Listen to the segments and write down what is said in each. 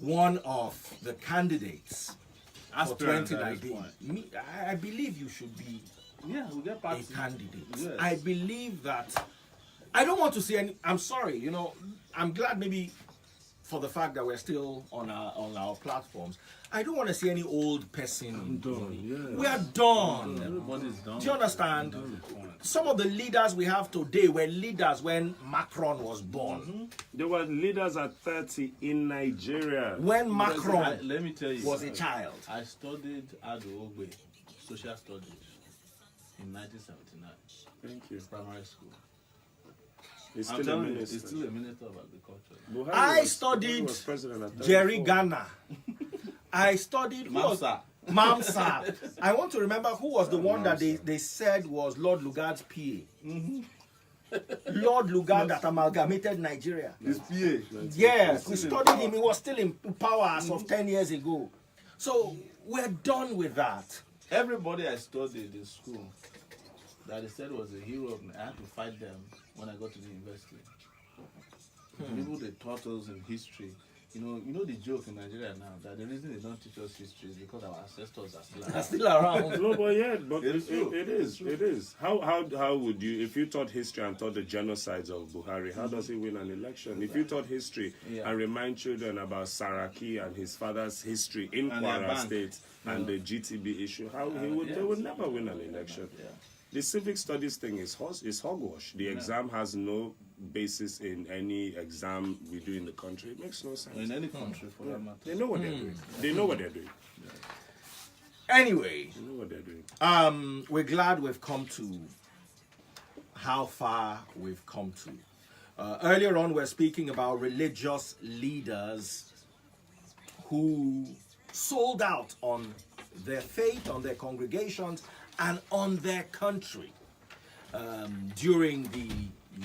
one of the candidates for Aspirants at this 2019, I believe you should be Yeah, we get a party. candidate. Yes. I believe that. I don't want to see any. I'm sorry. I'm glad maybe for the fact that we're still on our platforms. I don't want to see any old person. We are done. Everybody's done. Do you understand? Some of the leaders we have today were leaders when Macron was born. There were leaders at 30 in Nigeria. When Macron Let me tell you, was a child. I studied Ado social studies in 1979, Thank you. primary school. He's I'm still a telling you, minister. he's still a minister of agriculture. Buhari I was studied president at Jerry 34. Ghana. I studied Mamsa. Mamsa. I want to remember who was the one that they said was Lord Lugard's PA. Lord Lugard that amalgamated Nigeria. His PA. Yes, we studied him. He was still in power as of 10 years ago. So we're done with that. Everybody I studied in school that they said was a hero, I had to fight them when I got to the university. People they taught us in history. You know the joke in Nigeria now that the reason they don't teach us history is because our ancestors are still around. Still around. No, but yeah, but It is true. it is. How would you, if you taught history and taught the genocides of Buhari, how does he win an election? If you taught history and remind children about Saraki and his father's history in And their Kwara bank. State and the GTB issue, they would never win an election. Yeah. The civic studies thing is hogwash. The exam has no basis in any exam we do in the country. It makes no sense. In any country for that matter. They know what they're doing. They know what they're doing. Anyway, They know what they're doing. we're glad we've come to how far we've come to. Earlier on, we're speaking about religious leaders who sold out on their faith, on their congregations, and on their country. During the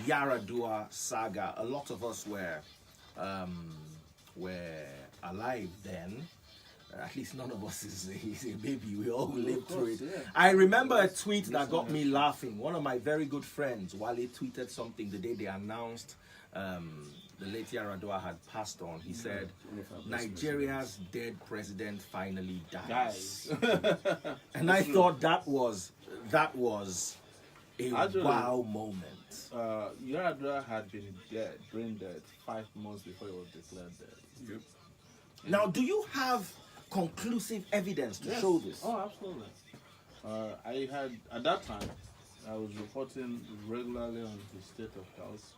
Yaradua saga, a lot of us were alive then. At least none of us is a baby. We all lived through it. Yeah. I remember a tweet that got me laughing. One of my very good friends, Wale, tweeted something the day they announced the late Yaradua had passed on. He said, Nigeria's dead president finally dies. And I thought that was a Actually, wow moment. Yaradua had been dead, brain dead, 5 months before he was declared dead. Yep. Now, do you have conclusive evidence to show this? Oh, absolutely. I had, at that time, I was reporting regularly on the state of health,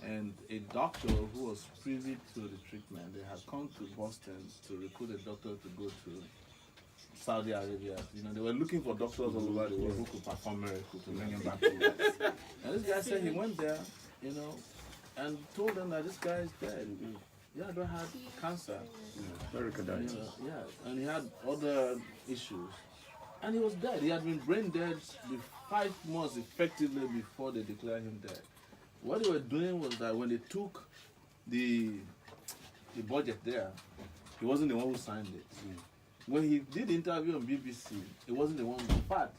and a doctor who was privy to the treatment, they had come to Boston to recruit a doctor to go to Saudi Arabia. They were looking for doctors all over the world who could perform miracles to bring him back to life. And this guy said he went there, and told them that this guy is dead. Yaradua had cancer. Pericarditis. And he had other issues. And he was dead. He had been brain dead 5 months effectively before they declared him dead. What they were doing was that when they took the budget there, he wasn't the one who signed it. When he did the interview on BBC, it wasn't the one. In fact,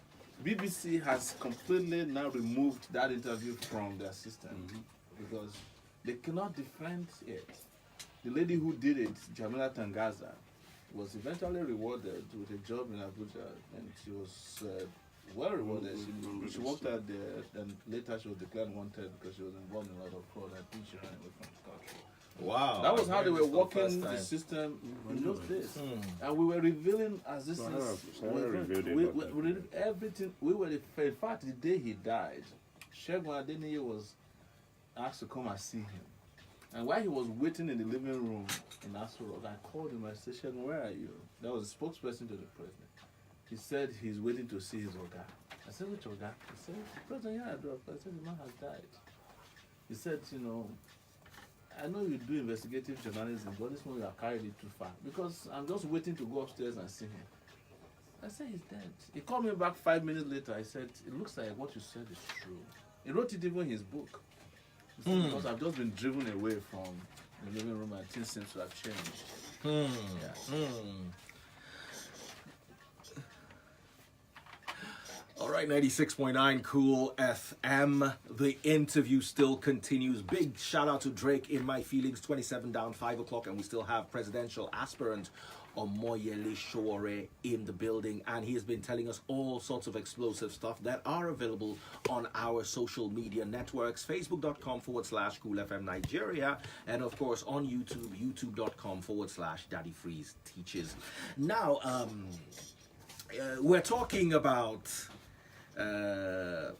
BBC has completely now removed that interview from their system because they cannot defend it. The lady who did it, Jamila Tangaza, was eventually rewarded with a job in Abuja, and she was well rewarded. She worked out there, and later she was declared wanted because she was involved in a lot of fraud. I think she ran away from the country. Wow. That was how they were This is the working first the time. system in those days. And we were revealing as this we revealed everything. We were, in fact, the day he died, Shegun Adeniyi was asked to come and see him. And while he was waiting in the living room in Aso Rock, I called him. I said, Shegun, where are you? That was the spokesperson to the president. He said he's waiting to see his Oga. I said, which Oga? He said, President Yaradua. I said, the man has died. He said, I know you do investigative journalism, but this one you have carried it too far. Because I'm just waiting to go upstairs and see him. I said, he's dead. He called me back 5 minutes later. I said, it looks like what you said is true. He wrote it even in his book. He said, because I've just been driven away from the living room and things seem to have changed. All right, 96.9 Cool FM. The interview still continues. Big shout out to Drake in My Feelings, 27 down, 5 o'clock, and we still have presidential aspirant Omoyele Sowore in the building, and he has been telling us all sorts of explosive stuff that are available on our social media networks, facebook.com/Cool FM Nigeria, and of course on YouTube, youtube.com/Daddy Freeze Teaches. Now, we're talking about the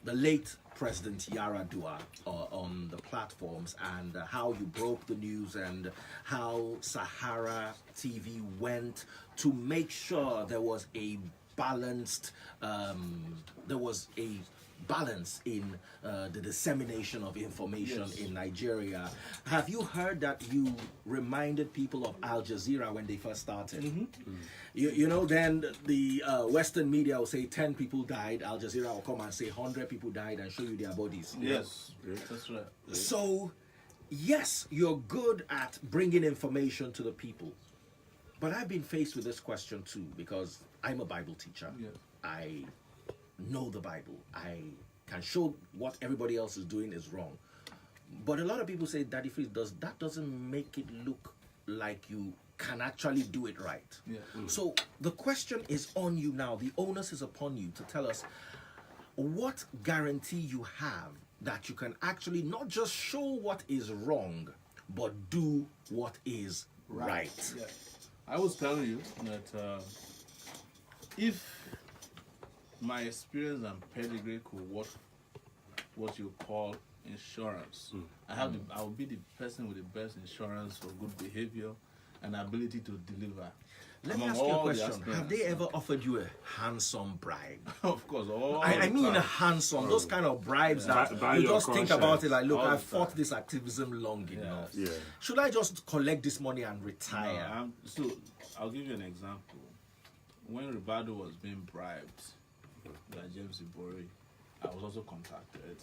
late President Yaradua on the platforms, and how you broke the news, and how Sahara TV went to make sure there was a balanced, balance in the dissemination of information in Nigeria. Have you heard that you reminded people of Al Jazeera when they first started? You know, then the Western media will say 10 people died. Al Jazeera will come and say 100 people died and show you their bodies. Yes, that's right. So, yes, you're good at bringing information to the people. But I've been faced with this question too, because I'm a Bible teacher. Yes. I know the Bible. I can show what everybody else is doing is wrong. But a lot of people say, Daddy Freeze, that doesn't make it look like you can actually do it right. Yeah. So the question is on you now. The onus is upon you to tell us what guarantee you have that you can actually not just show what is wrong, but do what is right. Yeah. I was telling you that if my experience and pedigree could work what you call insurance, I will be the person with the best insurance for good behavior and ability to deliver. Let me ask you a question. Have they ever offered you a handsome bribe? Of course. I mean handsome, those kind of bribes that you just think about it like, look, I've fought this activism long enough. Yeah. Should I just collect this money and retire? No, so I'll give you an example. When Ribado was being bribed by James Ibori, I was also contacted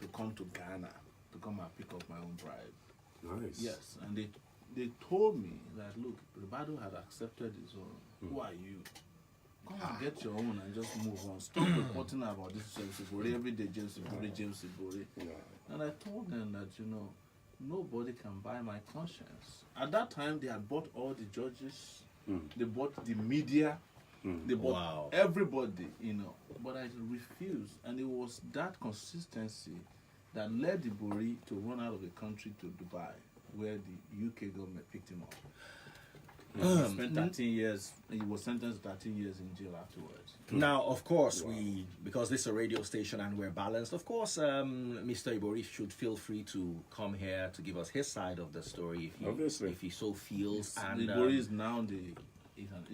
to come to Ghana to come and pick up my own bribe. Nice. Yes, and they told me that, look, Ribado had accepted his own. Who are you? Come and get your own and just move on. Stop reporting about this James Ibori every day. James Ibori. Yeah. And I told them that, nobody can buy my conscience. At that time, they had bought all the judges. They bought the media. They bought everybody, But I refused. And it was that consistency that led Ibori to run out of the country to Dubai, where the UK government picked him up. He spent 13 years. He was sentenced to 13 years in jail afterwards. Now, of course, because this is a radio station and we're balanced, of course, Mr. Ibori should feel free to come here to give us his side of the story if he so feels. And Ibori is now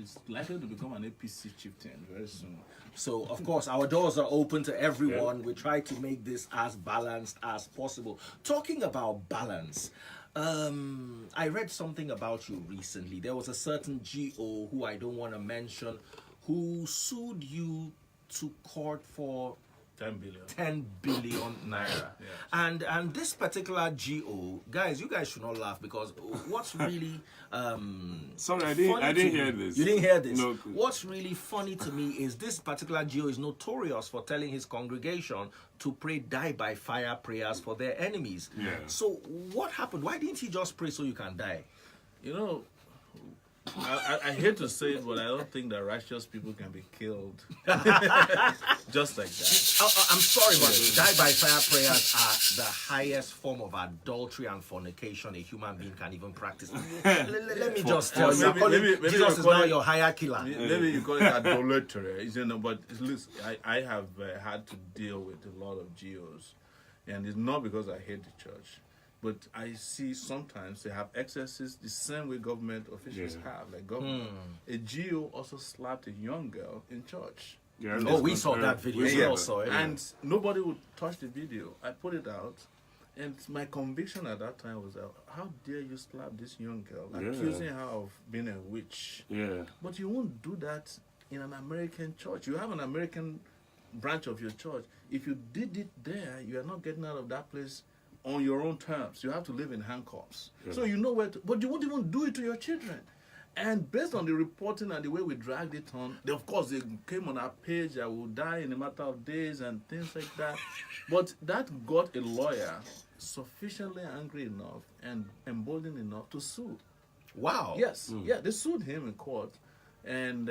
it's likely to become an APC chieftain very soon. So, of course, our doors are open to everyone. We try to make this as balanced as possible. Talking about balance, I read something about you recently. There was a certain GO who I don't want to mention who sued you to court for 10 billion naira. Yes. And this particular GO, guys, you guys should not laugh, because what's really sorry, I didn't hear this. You didn't hear this? No. What's really funny to me is this particular GO is notorious for telling his congregation to pray die by fire prayers for their enemies. Yeah. So what happened? Why didn't he just pray so you can die? I hate to say it, but I don't think that righteous people can be killed just like that. I'm sorry, but die by fire prayers are the highest form of adultery and fornication a human being can even practice. Let me just tell you, maybe Jesus is now your higher killer. Maybe you call it idolatry, but listen, I have had to deal with a lot of GOs, and it's not because I hate the church. But I see sometimes they have excesses the same way government officials have. Like a GO also slapped a young girl in church. Yeah, we saw that video. We all saw it. And nobody would touch the video. I put it out. And my conviction at that time was that, how dare you slap this young girl, accusing her of being a witch. Yeah. But you won't do that in an American church. You have an American branch of your church. If you did it there, you are not getting out of that place on your own terms. You have to live in handcuffs. Yeah. So you know where to, but you won't even do it to your children. And based on the reporting and the way we dragged it on, of course, they came on our page that will die in a matter of days and things like that. But that got a lawyer sufficiently angry enough and emboldened enough to sue. Wow. Yes, yeah, they sued him in court. And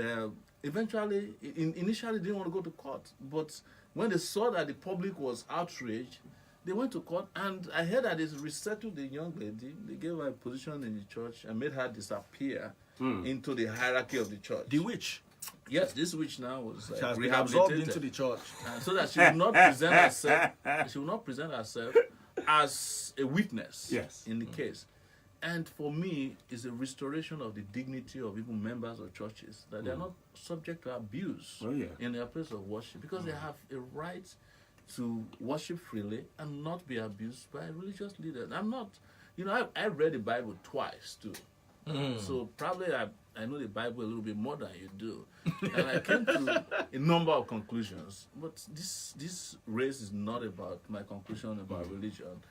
eventually, initially didn't want to go to court. But when they saw that the public was outraged, they went to court, and I heard that they resettled the young lady. They gave her a position in the church and made her disappear into the hierarchy of the church. The witch. Yes, this witch now was She has been absorbed rehabilitated into the church. so that she will not present herself. She will not present herself as a witness in the case. And for me, it's a restoration of the dignity of even members of churches, that they are not subject to abuse in their place of worship, because they have a right to worship freely and not be abused by religious leaders. I'm not, I read the Bible twice too. So probably I know the Bible a little bit more than you do. And I came to a number of conclusions. But this race is not about my conclusion about religion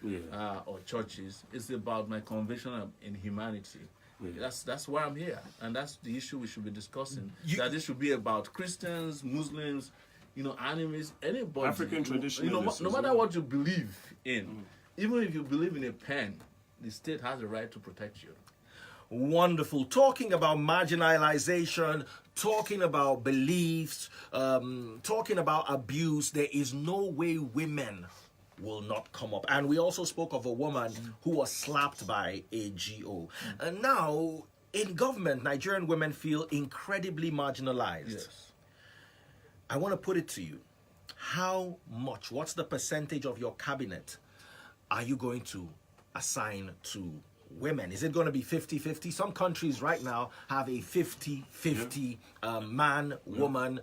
or churches. It's about my conviction in humanity. That's why I'm here. And that's the issue we should be discussing. That this should be about Christians, Muslims, animists, anybody. African traditionalists. No matter what you believe in, even if you believe in a pen, the state has the right to protect you. Wonderful. Talking about marginalization, talking about beliefs, talking about abuse, there is no way women will not come up. And we also spoke of a woman who was slapped by a GO. And now, in government, Nigerian women feel incredibly marginalized. Yes. I want to put it to you. How much, what's the percentage of your cabinet are you going to assign to women? Is it going to be 50-50? Some countries right now have a 50-50 man, woman,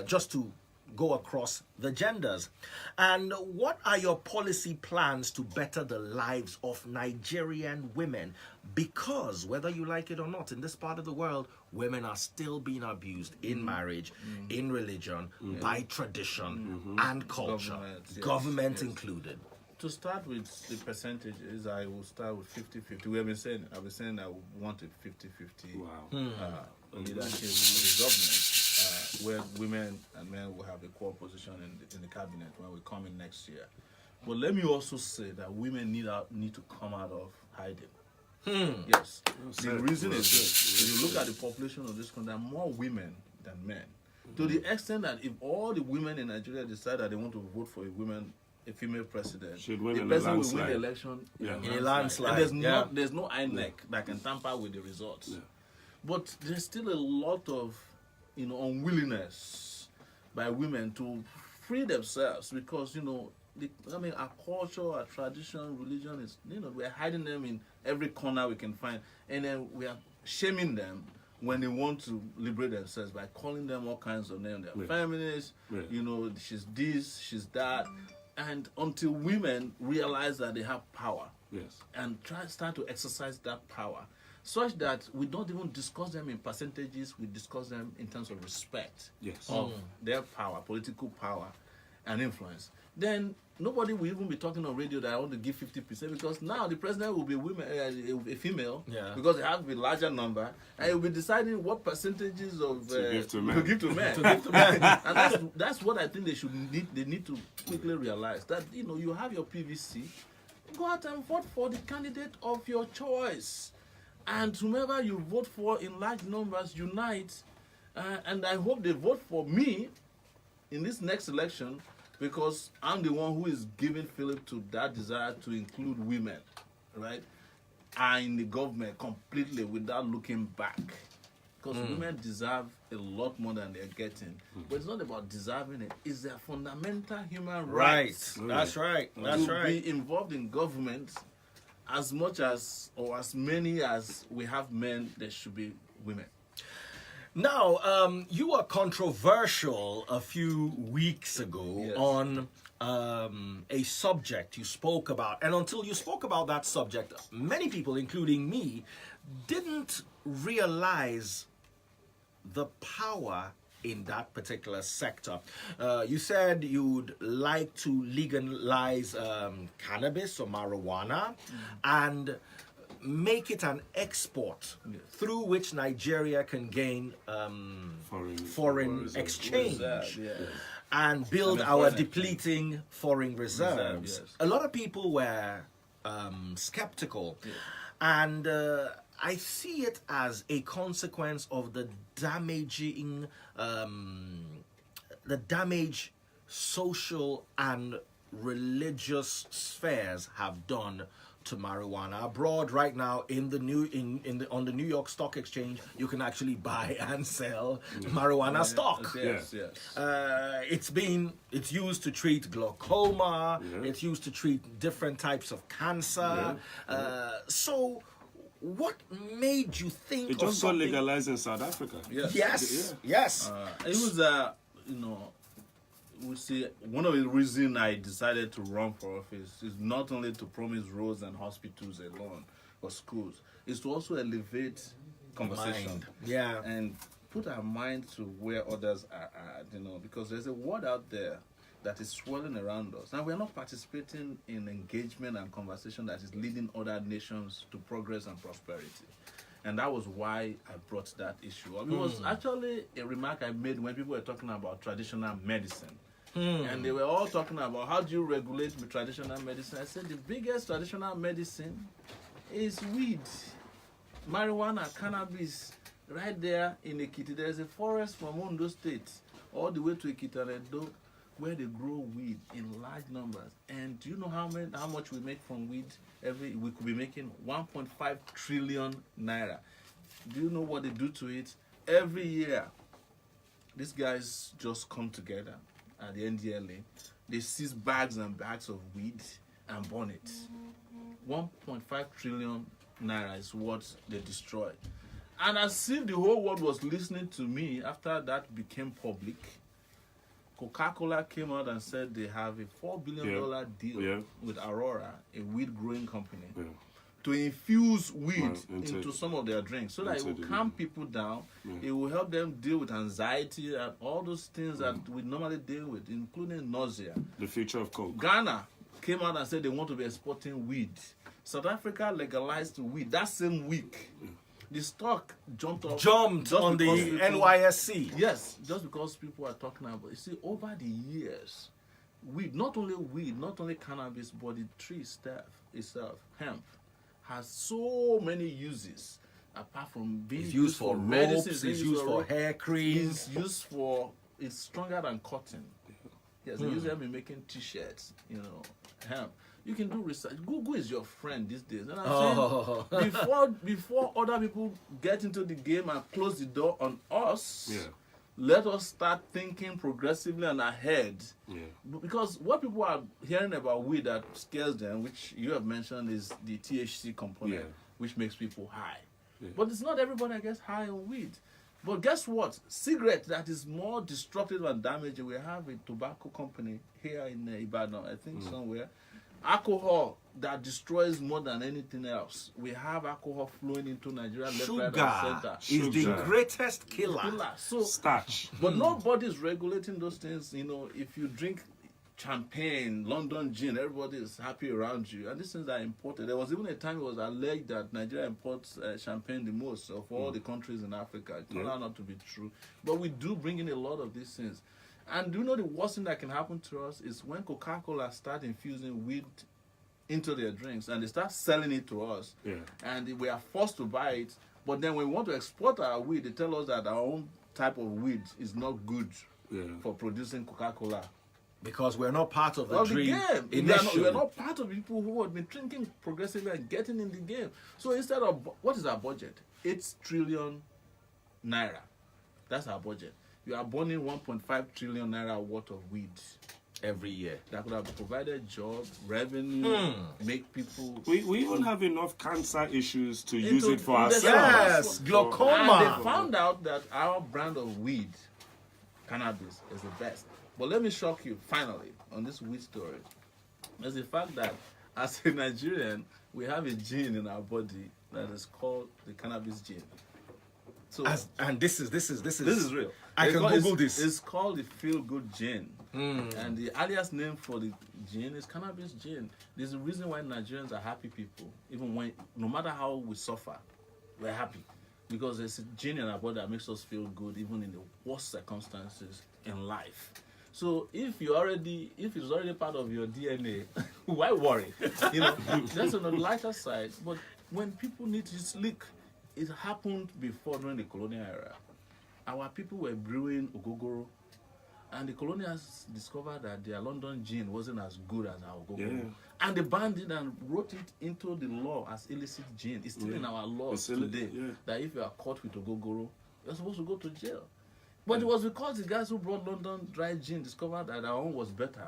just to go across the genders. And what are your policy plans to better the lives of Nigerian women? Because whether you like it or not, in this part of the world, women are still being abused in marriage, in religion, by tradition and culture, government included. To start with the percentages, I will start with 50-50. I've been saying I want a 50-50 leadership of the government, where women and men will have equal position in the cabinet when we come in next year. But let me also say that women need to come out of hiding. Yes. The reason is this. If you look at the population of this country, there are more women than men. To the extent that if all the women in Nigeria decide that they want to vote for a female president, should win the in person a will win the landslide. election In a landslide. And there's no INEC that can tamper with the results. But there's still a lot of unwillingness by women to free themselves, because our culture, our tradition, religion is we're hiding them in every corner we can find, and then we are shaming them when they want to liberate themselves by calling them all kinds of names. They're feminists, she's this, she's that. And until women realize that they have power and start to exercise that power, such that we don't even discuss them in percentages, we discuss them in terms of respect of their power, political power and influence, then nobody will even be talking on radio that I want to give 50%, because now the president will be a female, because they have a larger number, and he'll be deciding what percentages of to give to men. And that's what I think they need to quickly realize, that you have your PVC, go out and vote for the candidate of your choice, and whomever you vote for in large numbers, unite, and I hope they vote for me in this next election, because I'm the one who is giving Philip to that desire to include women, right, are in the government completely without looking back. Because women deserve a lot more than they're getting. But it's not about deserving it. It's their fundamental human rights. That's right. To be involved in government as much as, or as many as we have men, there should be women. Now, you were controversial a few weeks ago on a subject you spoke about. And until you spoke about that subject, many people, including me, didn't realize the power in that particular sector. You said you'd like to legalize cannabis or marijuana, and make it an export through which Nigeria can gain foreign exchange and build our depleting foreign reserves. A lot of people were skeptical, and I see it as a consequence of the damage social and religious spheres have done to marijuana. Abroad right now on the New York Stock Exchange, you can actually buy and sell marijuana stock. Yes. It's used to treat glaucoma, it's used to treat different types of cancer. So what made you think it just got legalized in South Africa? Yes. It was we see one of the reasons I decided to run for office is not only to promise roads and hospitals alone or schools, is to also elevate conversation. And put our mind to where others are at, because there's a word out there that is swirling around us, and we're not participating in engagement and conversation that is leading other nations to progress and prosperity. And that was why I brought that issue up. It was actually a remark I made when people were talking about traditional medicine. And they were all talking about how do you regulate with traditional medicine. I said the biggest traditional medicine is weed, marijuana, cannabis. Right there in Ekiti, there's a forest from Ondo State all the way to Ekiti and Edo where they grow weed in large numbers. And do you know how much we make from weed? We could be making 1.5 trillion naira. Do you know what they do to it? Every year, these guys just come together at the NDLA. They seize bags and bags of weed and burn it. 1.5 trillion naira is what they destroy. And as if the whole world was listening to me after that became public, Coca-Cola came out and said they have a $4 billion deal with Aurora, a weed growing company, to infuse weed into some of their drinks so that it will calm people down. It will help them deal with anxiety and all those things that we normally deal with, including nausea. The future of Coke. Ghana came out and said they want to be exporting weed. South Africa legalized weed that same week. The stock jumped on the NYSE. Yes, just because people are talking about. You see, over the years, not only cannabis, but the tree itself, hemp, has so many uses. Apart from being used for medicine, it's used for hair creams. It's stronger than cotton. Yes, they use them in making t-shirts. Hemp. You can do research. Google is your friend these days. And I'm saying, before other people get into the game and close the door on us, let us start thinking progressively and ahead. Because what people are hearing about weed that scares them, which you have mentioned, is the THC component, which makes people high. But it's not everybody that gets high on weed. But guess what? Cigarette that is more destructive and damaging. We have a tobacco company here in Ibadan, I think somewhere. Alcohol that destroys more than anything else. We have alcohol flowing into Nigeria left, right, and center. Is the greatest killer. So, starch. But nobody's regulating those things. If you drink champagne, London gin, everybody is happy around you. And these things are imported. There was even a time it was alleged that Nigeria imports champagne the most of all the countries in Africa. It turned out not to be true. But we do bring in a lot of these things. And do you know the worst thing that can happen to us is when Coca-Cola start infusing weed into their drinks and they start selling it to us. And we are forced to buy it. But then when we want to export our weed, they tell us that our own type of weed is not good for producing Coca-Cola. Because we're not part of the dream. We're not part of people who have been drinking progressively and getting in the game. So instead of, what is our budget? 8 trillion naira. That's our budget. You are burning 1.5 trillion naira worth of weed every year. That could have provided jobs, revenue, make people... We even have enough cancer issues to use it for ourselves. Yes, glaucoma. And they found out that our brand of weed, cannabis, is the best. But let me shock you, finally, on this weed story. There's the fact that, as a Nigerian, we have a gene in our body that is called the cannabis gene. So, and this is real. I can Google this. It's called the feel-good gene. And the alias name for the gene is cannabis gene. There's a reason why Nigerians are happy people, even when, no matter how we suffer, we're happy. Because there's a gene in our body that makes us feel good, even in the worst circumstances in life. So if it's already part of your DNA, why worry? That's on the lighter side. But when people need to sleep, it happened before during the colonial era. Our people were brewing ogogoro, and the colonials discovered that their London gin wasn't as good as our ogogoro. And they banned it and wrote it into the law as illicit gin. It's still in our laws today that if you are caught with ogogoro, you're supposed to go to jail. But it was because the guys who brought London dry gin discovered that our own was better.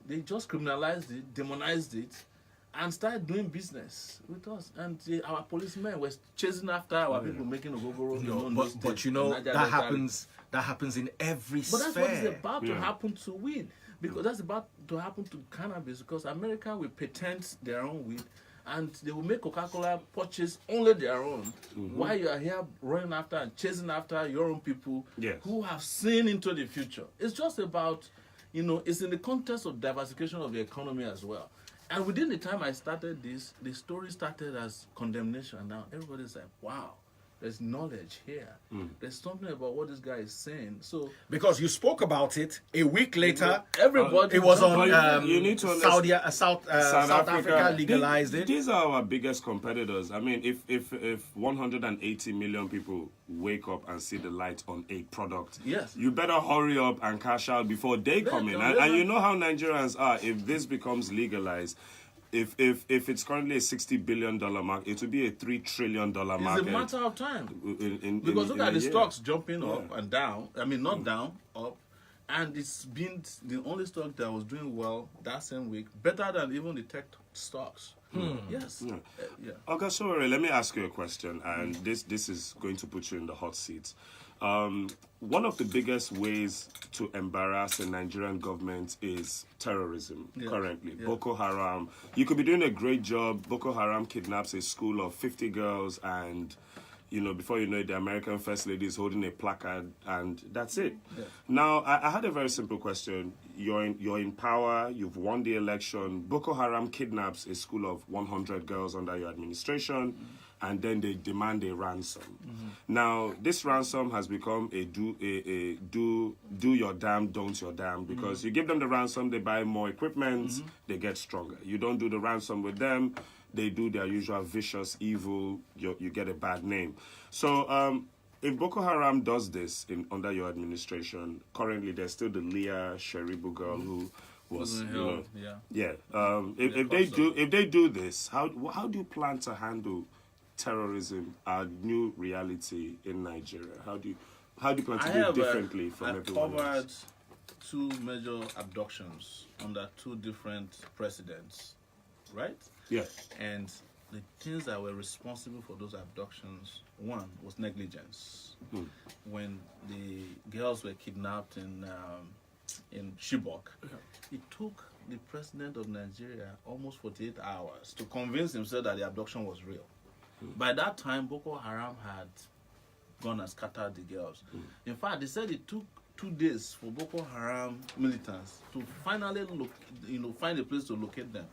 They just criminalized it, demonized it, and started doing business with us. And our policemen were chasing after our people making ogogoro. But that happens in every sphere. But that's what is about to happen to weed. Because that's about to happen to cannabis. Because America will patent their own weed, and they will make Coca-Cola purchase only their own, while you are here running after and chasing after your own people who have seen into the future. It's just about, it's in the context of diversification of the economy as well. And within the time I started this, the story started as condemnation. Now everybody's like, wow, there's knowledge here. There's something about what this guy is saying. So because you spoke about it a week later, everybody it was on you need to South Africa legalized it. These are our biggest competitors. I mean, if 180 million people wake up and see the light on a product, you better hurry up and cash out before they come in. And you know how Nigerians are. If this becomes legalized, if it's currently a $60 billion market, it will be a $3 trillion market. It's a matter of time. Because look at the stocks jumping up and down. I mean, not down, up. And it's been the only stock that was doing well that same week, better than even the tech stocks. Yes. Okay, Sowore, let me ask you a question, and this is going to put you in the hot seat. One of the biggest ways to embarrass the Nigerian government is terrorism currently. Boko Haram. You could be doing a great job. Boko Haram kidnaps a school of 50 girls, and before you know it, the American First Lady is holding a placard, and that's it. Now, I had a very simple question. You're in power. You've won the election. Boko Haram kidnaps a school of 100 girls under your administration. And then they demand a ransom. Now, this ransom has become a do your damn, don't your damn, because you give them the ransom, they buy more equipment, they get stronger. You don't do the ransom with them, they do their usual vicious evil, you get a bad name. So if Boko Haram does this under your administration, currently there's still the Leah Sheribu girl who was, if they do this, how do you plan to handle terrorism, our new reality in Nigeria? How do you plan to do differently from everyone else? I covered 2 major abductions under 2 different presidents, right? Yeah. And the things that were responsible for those abductions, one was negligence. When the girls were kidnapped in Chibok, it took the president of Nigeria almost 48 hours to convince himself that the abduction was real. By that time, Boko Haram had gone and scattered the girls. In fact, they said it took 2 days for Boko Haram militants to finally find a place to locate them.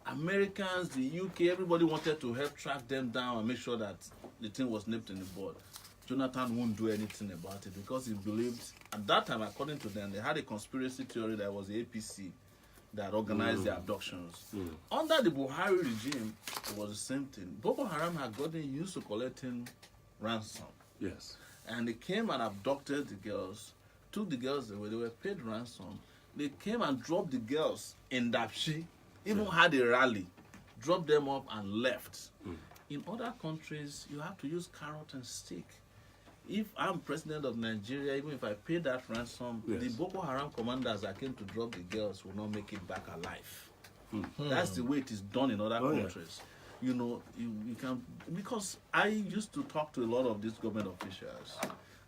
Americans, the UK, everybody wanted to help track them down and make sure that the thing was nipped in the bud. Jonathan won't do anything about it because he believed, at that time, according to them, they had a conspiracy theory that it was the APC that organized the abductions. Under the Buhari regime, it was the same thing. Boko Haram had gotten used to collecting ransom. Yes. And they came and abducted the girls, took the girls away, they were paid ransom. They came and dropped the girls in Dapchi, even had a rally, dropped them up and left. In other countries, you have to use carrot and stick. If I'm president of Nigeria, even if I pay that ransom, the Boko Haram commanders that came to drop the girls will not make it back alive. That's the way it is done in other countries. You can, because I used to talk to a lot of these government officials,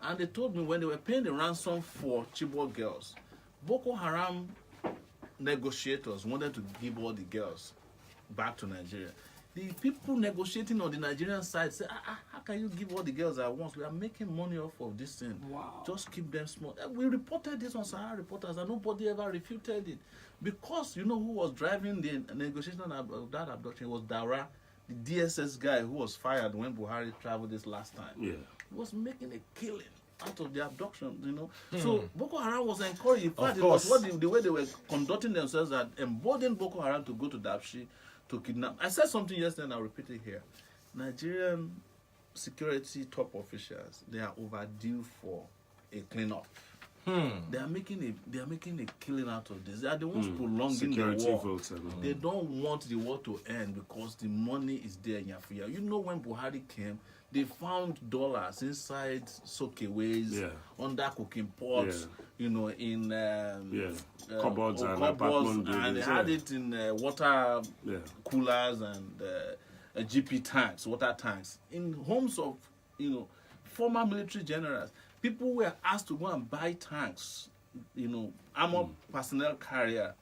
and they told me when they were paying the ransom for Chibok girls, Boko Haram negotiators wanted to give all the girls back to Nigeria. The people negotiating on the Nigerian side say, how can you give all the girls at once? We are making money off of this thing. Wow. Just keep them small. We reported this on Sahara Reporters and nobody ever refuted it. Because you know who was driving the negotiation of that abduction? It was Dara, the DSS guy who was fired when Buhari traveled this last time. Yeah. He was making a killing out of the abduction, you know. So Boko Haram was encouraged. In fact, it course. was the way they were conducting themselves that emboldened Boko Haram to go to Dapchi to kidnap. I said something yesterday and I'll repeat it here. Nigerian security top officials, they are overdue for a cleanup. They are making a killing out of this. They are the ones prolonging Security the war. votes and all. They don't want the war to end because the money is there in Yafuya. You know, when Buhari came, they found dollars inside soakeways, under cooking pots, you know, in cupboards and apartment buildings, and they had it in water coolers and GP tanks, water tanks, in homes of, you know, former military generals. People were asked to go and buy tanks, you know, armored personnel carrier,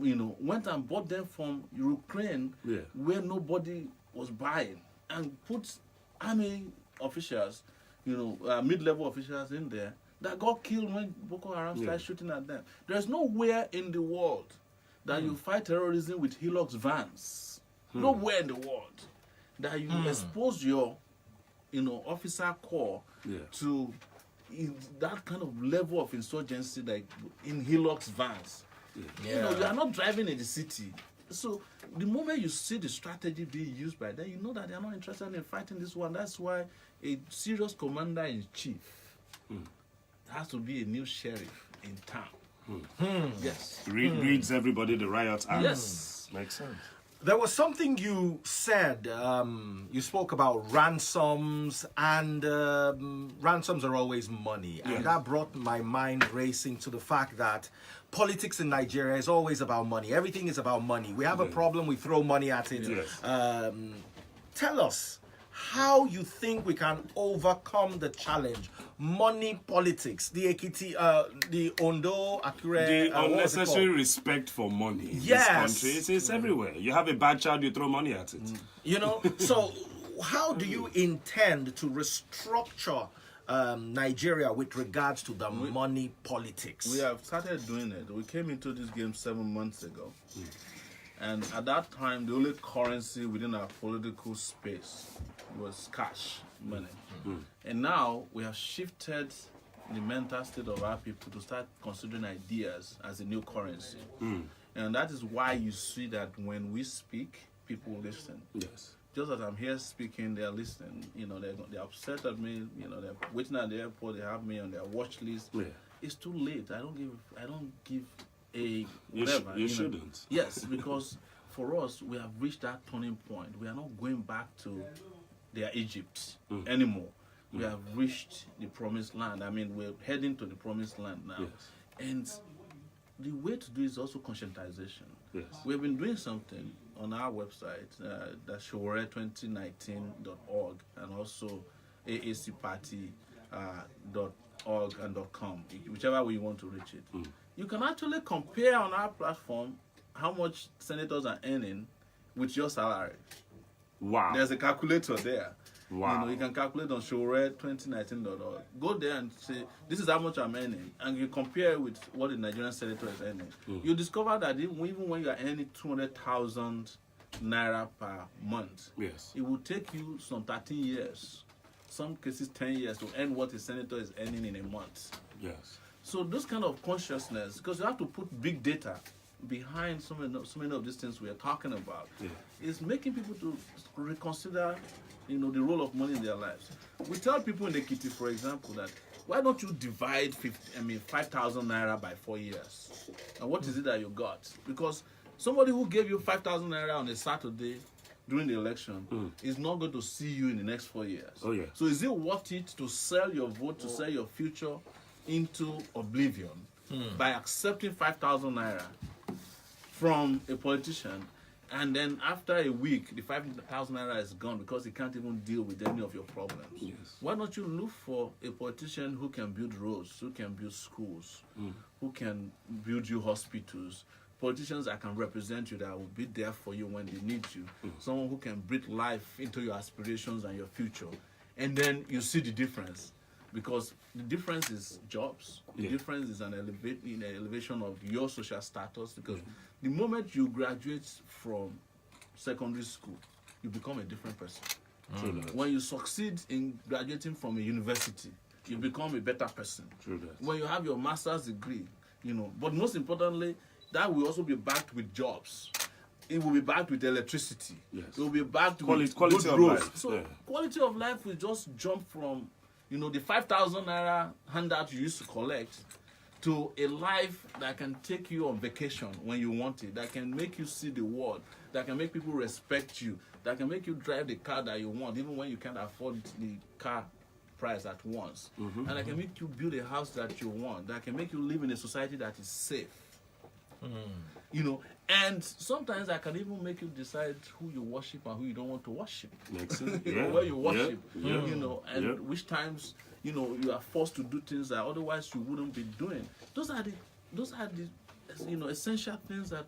you know, went and bought them from Ukraine, where nobody was buying, and put army officials, you know, mid-level officials in there that got killed when Boko Haram started shooting at them. There's nowhere in the world that you fight terrorism with Hilux vans. Nowhere in the world that you expose your, you know, officer corps to that kind of level of insurgency, like in Hilux vans. You know, you are not driving in the city. So the moment you see the strategy being used by them, you know that they are not interested in fighting this one. That's why a serious commander-in-chief has to be a new sheriff in town. Yes. Reads everybody the riot act. Yes. Makes sense. There was something you said. You spoke about ransoms, and ransoms are always money. And that brought my mind racing to the fact that politics in Nigeria is always about money. Everything is about money. We have a problem, we throw money at it. Tell us how you think we can overcome the challenge. Money politics, the Ekiti, the Ondo, Akure, The unnecessary respect for money in this country, it's everywhere. You have a bad child, you throw money at it. You know, so how do you intend to restructure Nigeria with regards to the money politics? We have started doing it. We came into this game 7 months ago. And at that time, the only currency within our political space was cash, money. And now we have shifted the mental state of our people to start considering ideas as a new currency. And that is why you see that when we speak, people listen. Yes. Just as I'm here speaking, they're listening. You know, they're upset at me. You know, they're waiting at the airport. They have me on their watch list. It's too late. I don't give a whatever. You shouldn't. Yes, because for us, we have reached that turning point. We are not going back to their Egypt anymore. We have reached the promised land. I mean, we're heading to the promised land now. And the way to do it is also conscientization. We've been doing something on our website, that's Sowore2019.org, and also aacparty.org and .com, whichever way you want to reach it. You can actually compare on our platform how much senators are earning with your salary. Wow. There's a calculator there. Wow. You know, you can calculate on Sowore2019.org. Go there and say, this is how much I'm earning. And you compare it with what the Nigerian senator is earning. You discover that even when you are earning 200,000 naira per month, it will take you some 13 years, some cases 10 years, to earn what a senator is earning in a month. So those kind of consciousness, because you have to put big data behind so many of these things we are talking about, is making people to reconsider, you know, the role of money in their lives. We tell people in Ekiti, for example, that why don't you divide 5,000 naira by 4 years? And what is it that you got? Because somebody who gave you 5,000 naira on a Saturday during the election is not going to see you in the next 4 years. So is it worth it to sell your vote, to sell your future into oblivion by accepting 5,000 naira from a politician, and then after a week the 5,000 naira is gone because he can't even deal with any of your problems? Why don't you look for a politician who can build roads, who can build schools, who can build you hospitals, politicians that can represent you, that will be there for you when they need you. Someone who can breathe life into your aspirations and your future. And then you see the difference. Because the difference is jobs. The difference is an elevation of your social status. Because the moment you graduate from secondary school, you become a different person. When you succeed in graduating from a university, you become a better person. When you have your master's degree, but most importantly, that will also be backed with jobs. It will be backed with electricity. It will be backed with quality good of roads. life. So quality of life will just jump from, the 5,000 naira handout you used to collect to a life that can take you on vacation when you want it, that can make you see the world, that can make people respect you, that can make you drive the car that you want, even when you can't afford the car price at once. And that can make you build a house that you want, that can make you live in a society that is safe. And sometimes I can even make you decide who you worship and who you don't want to worship. Makes sense. Where you worship, and which times, you are forced to do things that otherwise you wouldn't be doing. Those are the essential things that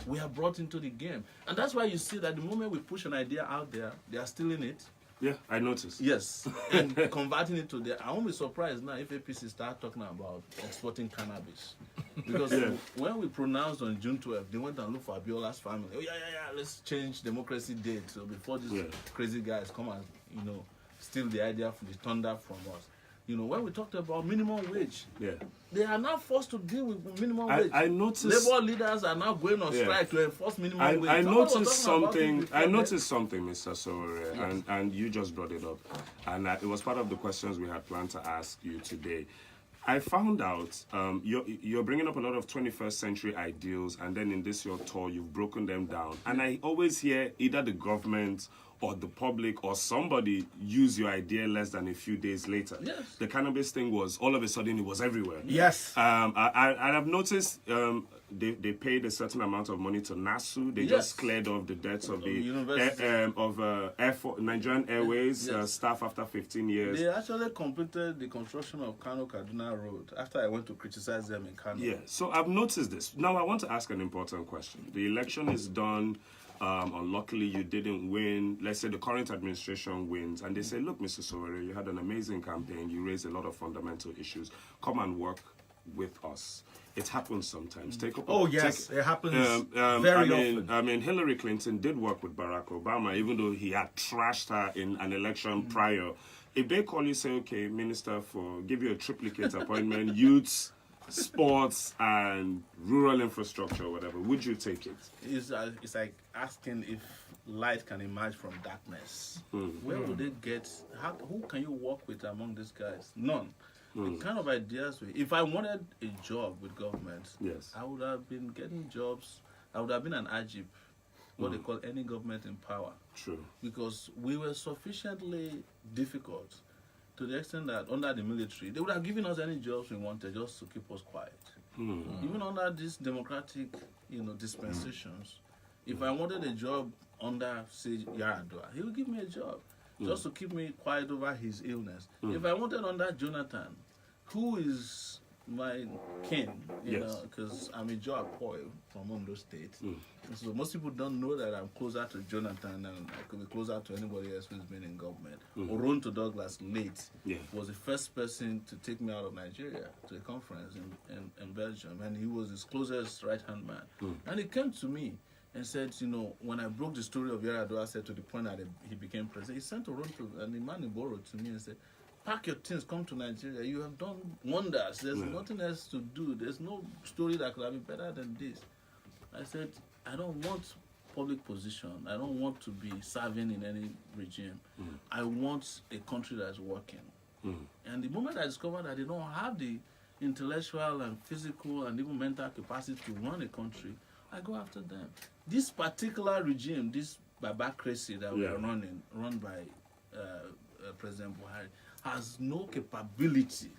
we have brought into the game. And that's why you see that the moment we push an idea out there, they are stealing it. Yeah, I noticed. Yes, and converting it to their... I won't be surprised now if APC start talking about exporting cannabis. Because when we pronounced on June 12th, they went and looked for Abiola's family. Oh, yeah, let's change democracy date. So before these crazy guys come and, steal the idea from the thunder from us. When we talked about minimum wage, they are now forced to deal with minimum wage. I noticed labor leaders are now going on strike to enforce minimum wage. I noticed something, Mr. Sowore, and you just brought it up, and it was part of the questions we had planned to ask you today. I found out you're bringing up a lot of 21st century ideals, and then in this your tour you've broken them down. And I always hear either the government or the public or somebody use your idea less than a few days later. Yes. The cannabis thing was, all of a sudden, it was everywhere. Yes. I've noticed they paid a certain amount of money to NASU. They just cleared off the debts of the Nigerian Airways staff after 15 years. They actually completed the construction of Kano-Kaduna Road after I went to criticize them in Kano. Yeah, so I've noticed this. Now I want to ask an important question. The election is done. Unluckily, you didn't win. Let's say the current administration wins, and they say, look, Mr. Sowore, you had an amazing campaign. You raised a lot of fundamental issues. Come and work with us. It happens sometimes. It happens very often. I mean, Hillary Clinton did work with Barack Obama, even though he had trashed her in an election prior. If they call you, say, okay, Minister, give you a triplicate appointment, youths, sports and rural infrastructure or whatever, would you take it? It's like asking if light can emerge from darkness. Where would they get... who can you work with among these guys? None. The kind of ideas... If I wanted a job with government, I would have been getting jobs. I would have been an AGIP, what they call any government in power. True. Because we were sufficiently difficult to the extent that under the military, they would have given us any jobs we wanted just to keep us quiet. Even under these democratic, dispensations, if I wanted a job under, say, Yaradua, he would give me a job just to keep me quiet over his illness. If I wanted under Jonathan, who is my kin, because I'm a Joe Apoy from Ondo State. So most people don't know that I'm closer to Jonathan and I could be closer to anybody else who's been in government. Oronto Douglas late was the first person to take me out of Nigeria to a conference in Belgium, and he was his closest right-hand man. And he came to me and said, when I broke the story of Yaradua, I said to the point that he became president, he sent Oronto and the man borrowed to me and said, pack your things, come to Nigeria. You have done wonders. There's nothing else to do. There's no story that could have been better than this. I said, I don't want public position. I don't want to be serving in any regime. I want a country that's working. And the moment I discovered that they don't have the intellectual and physical and even mental capacity to run a country, I go after them. This particular regime, this babacracy that we are run by President Buhari, has no capability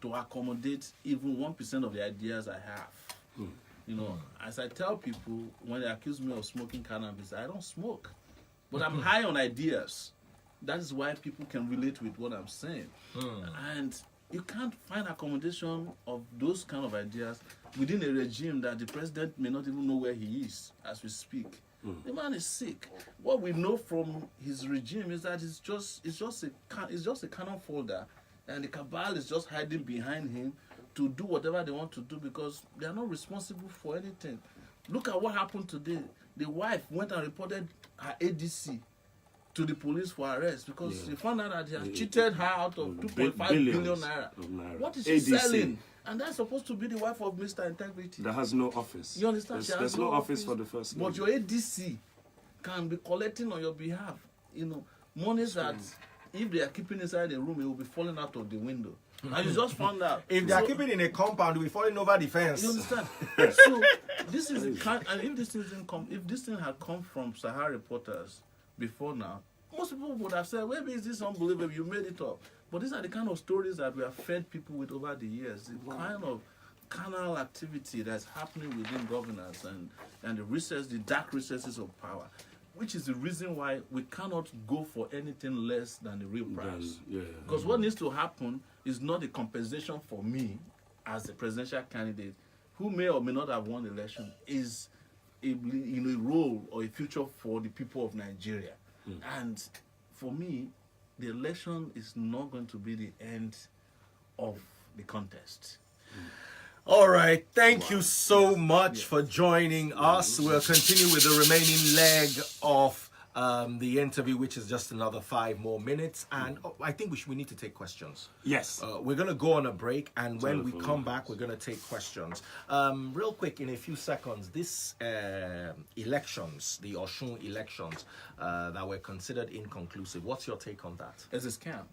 to accommodate even 1% of the ideas I have. As I tell people, when they accuse me of smoking cannabis, I don't smoke. But I'm high on ideas. That is why people can relate with what I'm saying. And you can't find accommodation of those kind of ideas within a regime that the president may not even know where he is as we speak. The man is sick. What we know from his regime is that it's just a cannon folder, and the cabal is just hiding behind him to do whatever they want to do because they are not responsible for anything. Look at what happened today. The wife went and reported her ADC to the police for arrest because she found out that he had cheated her out of 2.5 billion naira. What is she ADC. selling? And that's supposed to be the wife of Mr. Integrity. That has no office. You understand? There's no office for the first lady. But your ADC can be collecting on your behalf, monies that if they are keeping inside the room, it will be falling out of the window. And you just found out. If they are keeping in a compound, we're falling over the fence. You understand? So this is the kind, and if this thing had come from Sahara reporters before now, most people would have said, maybe is this unbelievable, you made it up. But these are the kind of stories that we have fed people with over the years. The kind of carnal activity that's happening within governance and the dark recesses of power, which is the reason why we cannot go for anything less than the real price. Because what needs to happen is not a compensation for me as a presidential candidate who may or may not have won the election, is a role or a future for the people of Nigeria. And for me, the election is not going to be the end of the contest. All right. Thank you so much for joining us. We'll continue with the remaining leg of the interview, which is just another 5 more minutes. And I think we need to take questions. Yes. We're going to go on a break. And when we come back, we're going to take questions. Real quick, in a few seconds, this elections, the Osun elections that were considered inconclusive, what's your take on that? It's a scam.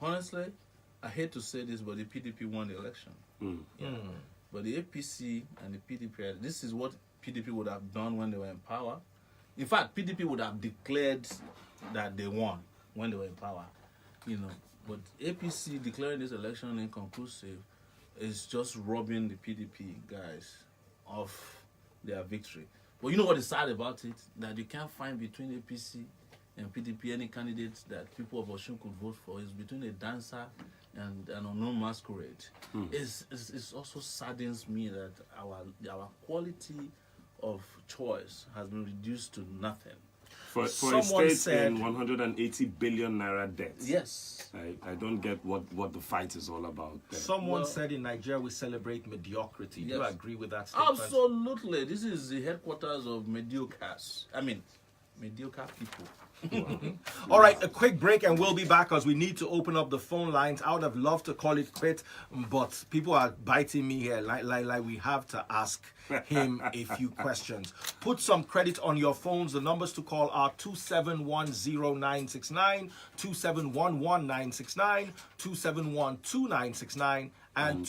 Honestly, I hate to say this, but the PDP won the election. But the APC and the PDP, this is what PDP would have done when they were in power. In fact, PDP would have declared that they won when they were in power. But APC declaring this election inconclusive is just robbing the PDP guys of their victory. But you know what is sad about it? That you can't find between APC and PDP any candidate that people of Osun could vote for. It's between a dancer and an unknown masquerade. It also saddens me that our quality of choice has been reduced to nothing. For a state in 180 billion naira debt. Yes. I don't get what the fight is all about there. Someone said in Nigeria we celebrate mediocrity. Do you agree with that statement? Absolutely. This is the headquarters of mediocres. I mean, mediocre people. All right, a quick break and we'll be back because we need to open up the phone lines. I would have loved to call it quit, but people are biting me here like we have to ask him a few questions. Put some credit on your phones. The numbers to call are 2710969, 2711969, 2712969, and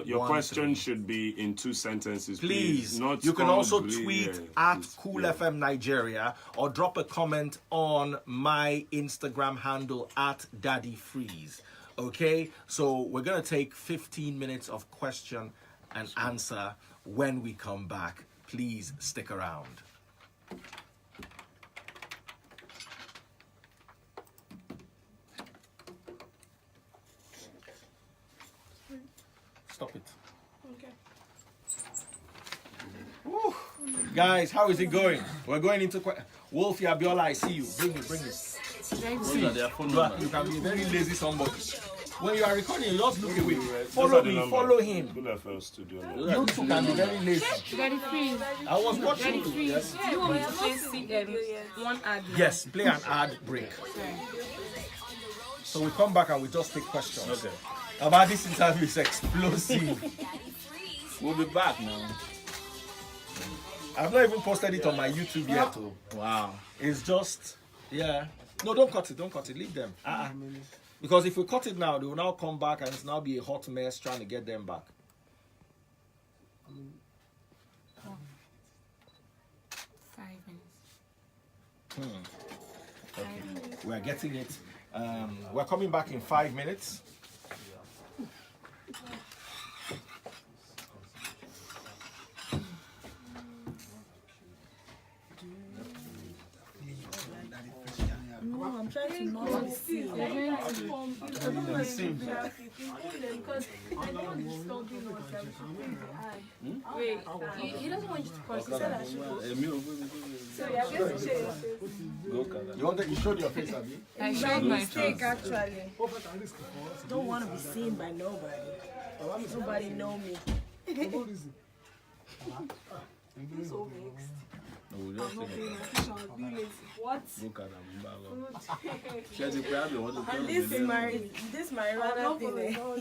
your question should be in 2 sentences, please. You can also tweet at Cool FM Nigeria or drop a comment on my Instagram handle at Daddy Freeze. Okay, so we're gonna take 15 minutes of question and answer. When we come back, please stick around. Stop it. Okay. Woo. Guys, how is it going? We're going into Wolfie Abiola, I see you. Bring it. See, you can be a very lazy somebody. When you are recording, you just look away. Follow him. You two can be very lazy. Daddy Freeze. I was watching you. Yes. You want me to play one ad? Yes, play an ad break. So we come back and we just take questions. Okay. About this interview is explosive. We'll be back now. I've not even posted it on my YouTube yet. Oh. Wow. It's just, No, don't cut it. Leave them. Because if we cut it now, they will now come back and it's now be a hot mess trying to get them back. 5 minutes. Okay. We're getting it. We're coming back in 5 minutes. I'm trying to not see. The same. Because I don't disturbing us that we should pay the eye. Wait, he doesn't want you to cross. He said I should go. So you're going to share your face. You want that you showed your face, Abby? I My showed my mistake, face. actually. Don't want to be seen by nobody. Nobody know me. So vexed. No, we just I'm not take paying it. attention. I'll be late. What? Look at them. She has a problem. Want to And come this with my I'm rather not thing. following Eh? all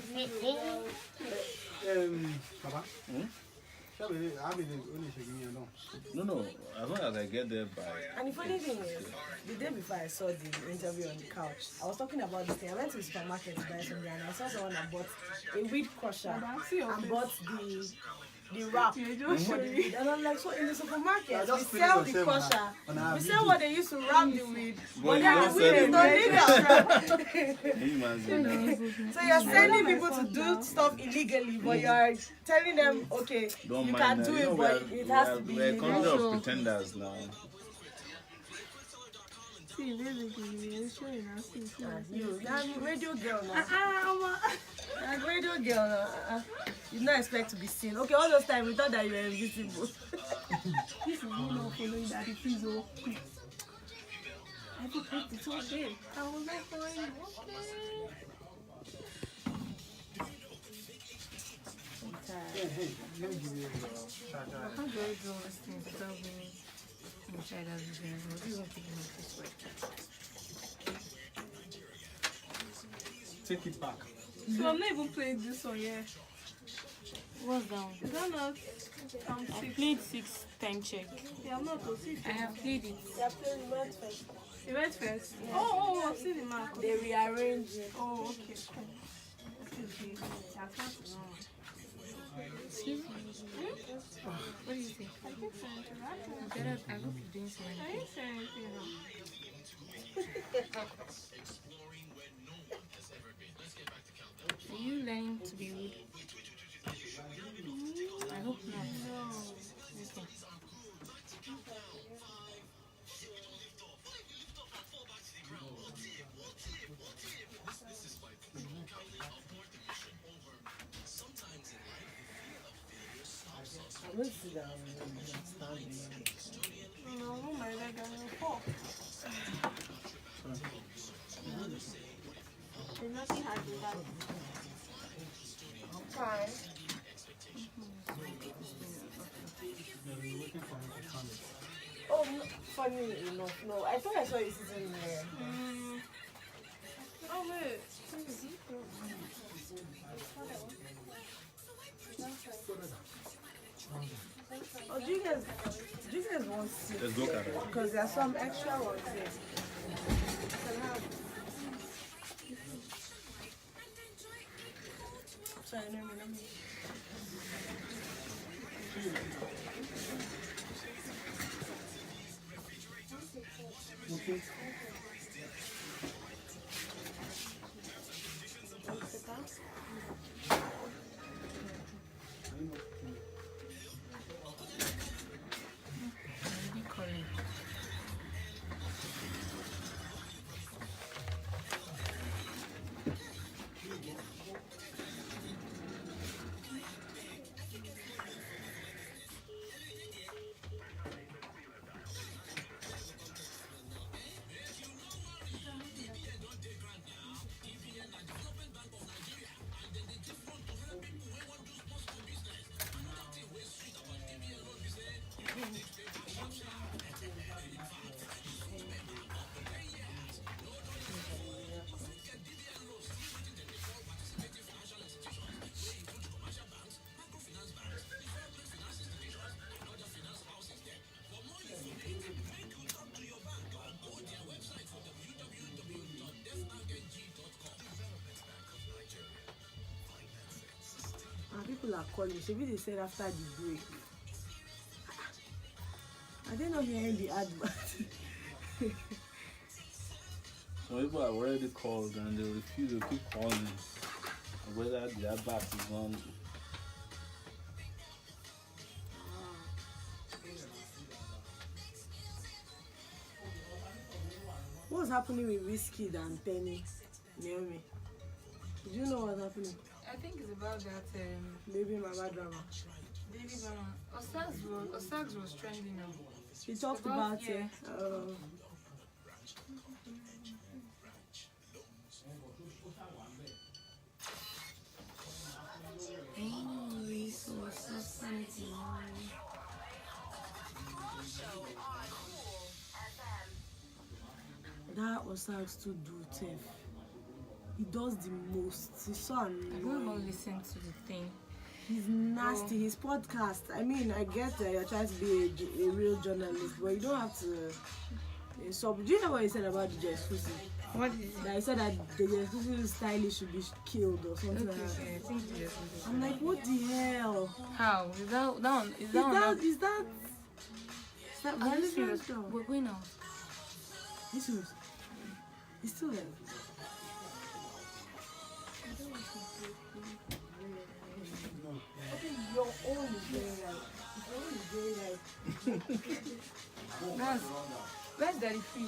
you. Papa? No. As long as I get there by. And the funny thing is, the day before I saw the interview on the couch, I was talking about this thing. I went to the supermarket to buy something and I saw someone that bought a weed crusher and bought the wrap for the weed. And I'm like, so in the supermarket, we sell the crusher, we sell what they used to wrap the weed, but then the weed is not legal. So you're sending people to do stuff illegally, but you're telling them, okay, Don't you mind can that. do You know, it, but it has to be we're a country legal. of pretenders now. See, basically, you're showing us. I'm a radio girl now. I'm a radio girl now. You don't expect to be seen. Okay, all those time we thought that you were invisible. This is me not following that. It is okay. I think it's okay. I was not following you. How do I do all these things without being inside as a parent? What do you want to give me this way? Take it back. So I'm not even playing this song yet. What's down? Is that not? I'm I sick. played 6 time check. Yeah, I'm not to see. I have played it. You went first? Oh, I've seen the mark. They rearrange it. Oh, okay, cool. Okay, that's not wrong. Excuse me. What do you think? I didn't say anything. I hope you didn't say I anything. didn't say anything. Are you learning to be rude? I hope not. No. Okay. I'm going to sit down and stand No, oh my leg, I'm going to fall. There's nothing hard with that. Fine. Oh, no, funny enough, no. I thought I saw you sitting there. Oh, wait. Oh, do you guys want to sit? Let's look at it. Because there are some extra ones here. Sorry, let me. Okay. Be calling. And people are calling. Maybe they said after the break. I didn't know hearing the advert. Some people have already called and they refuse to keep calling. Whether the advert is on. What's happening with Wizkid and Penny Naomi? Did you know what's happening? I think it's about that Baby mama drama. baby mama. Osags was trending now. He talked about yeah. That Osags to do theft. He does the most. He's so I don't annoying. even listen to the thing. He's nasty. His podcast. I mean, I get that you're trying to be a real journalist, but you don't have to. So, do you know what he said about the exclusive? What is That he said that the exclusive stylist should be killed or something like that. okay, I think yes. I'm like, what the hell? How? Is that on Is that Are you relevant serious? though? We're going out. This is. He's still there. Okay, your own is very right. Your own is very right. Where's Daddy Free?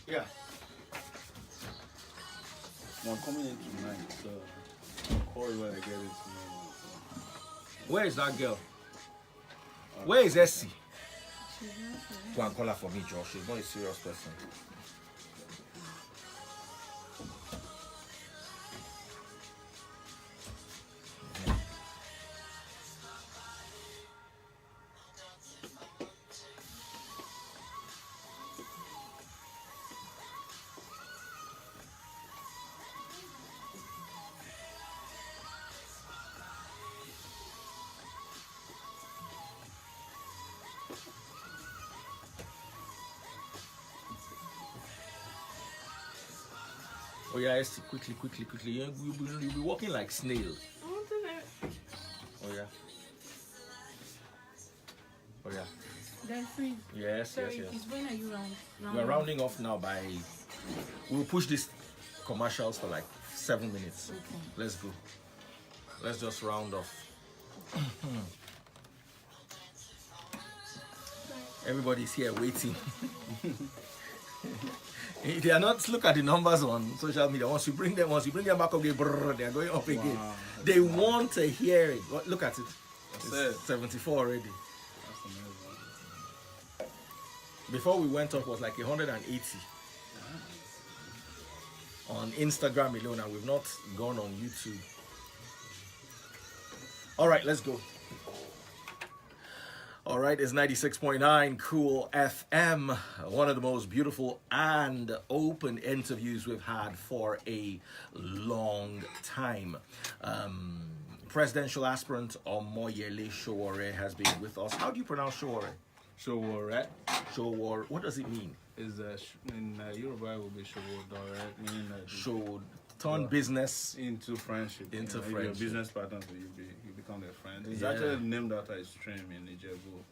Yeah. I'm coming in tonight, so I'll call you when I get in tomorrow. Where is that girl? Where is Essie? Go and call her for me, Josh. She's not a serious person. Oh yeah, Essie, quickly. You'll be walking like snail. Oh yeah. Oh yeah. Daddy Free. Yes, Sorry, yes. please, when are you round? We're rounding off now by. We'll push these commercials for like 7 minutes. Okay. Let's go. Let's just round off. Everybody's here waiting. They are not. Look at the numbers on social media. Once you bring them back up, they are going up again. Wow. They want to hear it. Look at it. That's It's it. 74 already. That's amazing. Before we went up was like 180 on Instagram alone, and we've not gone on YouTube. All right, let's go. All right, it's 96.9 Cool FM. One of the most beautiful and open interviews we've had for a long time. Presidential aspirant Omoyele Sowore has been with us. How do you pronounce Sowore? Sowore Sowore. What does it mean? is in Yoruba it will be Sowore, meaning Show turn business into friendship. Into If friendship. you're business partners, you become their friend. It's Yeah. actually named after a stream in Ijebu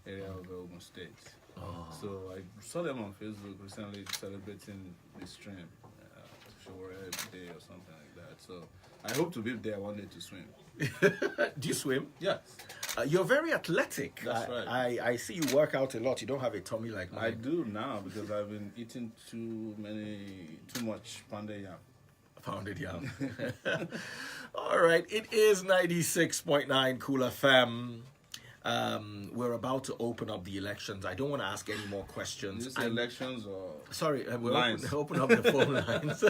area of Ogun State. Oh. So I saw them on Facebook recently celebrating the stream, Sowore Day or something like that. So I hope to be there one day to swim. Do you swim? Yes, You're very athletic. That's right. I see you work out a lot. You don't have a tummy like I mine. do now because I've been eating too much pounded yam. Pounded yam. All right. It is 96.9 Cool FM. We're about to open up the elections. I don't want to ask any more questions. Is this elections or Sorry, we're lines? open up the phone lines.